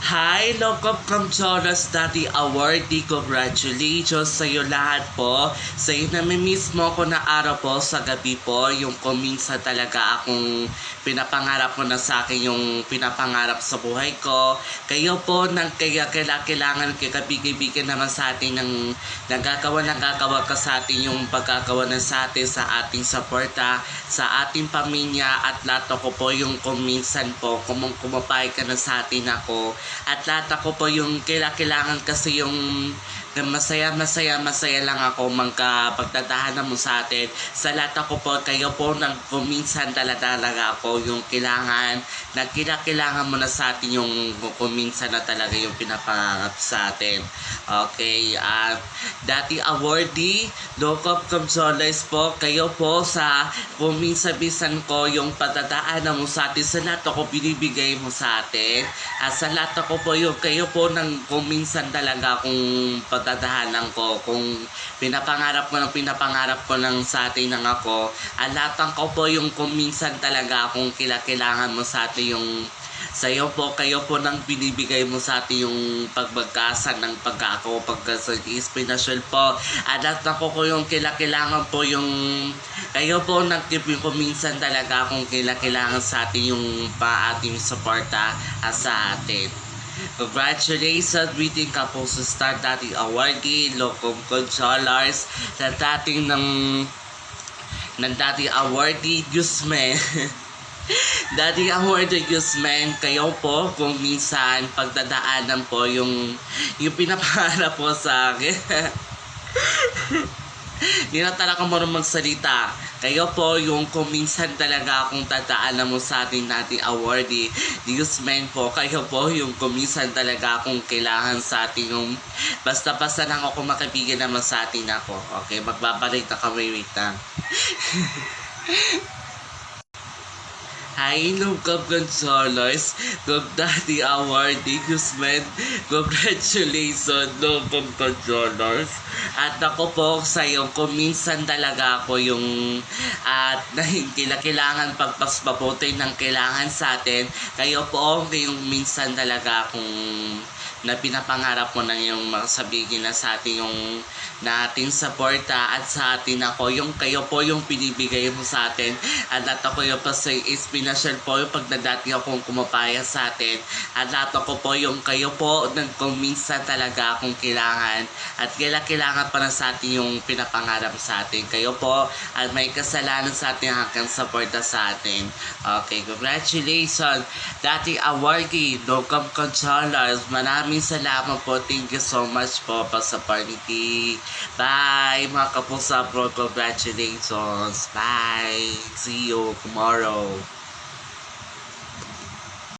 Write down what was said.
Hi, Locom Kamchoras Daddy Awardee. Congratulations sa iyo lahat po. Sa iyo na mismo ko na araw po sa gabi po. Yung kuminsan talaga akong pinapangarap ko na sa akin yung pinapangarap sa buhay ko. Kayo po nang kailangan kikabigay-bigay naman sa atin ng nagagawa ka sa atin yung pagkagawa na sa atin sa ating suporta, sa ating pamilya at lahat ko po yung kuminsan po kumapay ka na sa atin ako. At lahat ako po yung kailangan kasi yung masaya lang ako pagdadahanan mo sa atin. Sa lahat ako po, kayo po nang kuminsan talaga ako yung kailangan mo na sa atin yung kuminsan na talaga yung pinapangarap sa atin. Okay, Daddy Awardee, Locom Kamcholas po, kayo po sa kuminsan-bisan ko yung pagdadaanan mo sa atin. Sa lahat ako binibigay mo sa atin. At sa lahat ako po yung kayo po nang kuminsan talaga kung pagdadahanan ko, kung pinapangarap ko ng sa atin ng ako. Alatan ko po yung kuminsan talaga kung kailangan mo sa atin yung sa'yo po, kayo po nang binibigay mo sa atin yung pagbagkasan ng pagkako, pagkasa-inspirasyon po. At ako ko yung kailangan po yung kayo po kuminsan talaga kung kailangan sa atin yung ating suporta sa atin. Congratulations, greeting ka po sa Star Daddy Awardee, Locom Kamcholas, sa dating ng Daddy Awardee, Guzman. Daddy Awardee Guzman, kayo po kung minsan pagdadaanan po yung pinapangarap po sa akin. Hindi na talaga marunong magsalita. Kayo po yung kuminsan talaga akong tataanan mo sa ating Daddy Awardee Guzman po. Kayo po yung kuminsan talaga akong kailangan sa ating yung basta-basta lang ako makibigyan naman sa atin ako. Okay, magbabalik na kami, wait lang. Hi, Locom Kamcholas, Daddy Awardee Guzman. Congratulations, Locom Kamcholas. At ako po sa iyo, kuminsan talaga ako yung kailangan pagpaspapote ng kailangan sa atin. Kayo po yung minsan talaga akong na pinapangarap mo na yung sabihin na sa atin yung nating suporta at sa atin ako yung kayo po yung pinibigay mo sa atin at ako yung inspirasyon po yung pagdadati akong kumapaya sa atin at ako po yung kayo po nang kuminsan talaga akong kailangan at kailangan pa na sa atin yung pinapangarap sa atin. Kayo po at may kasalanan sa atin hanggang suporta sa atin. Okay, congratulations Daddy Awardee Locom Kamcholas. Maraming salamat po. Thank you so much po sa party. Bye mga kapusa bro. Congratulations. Bye. See you tomorrow.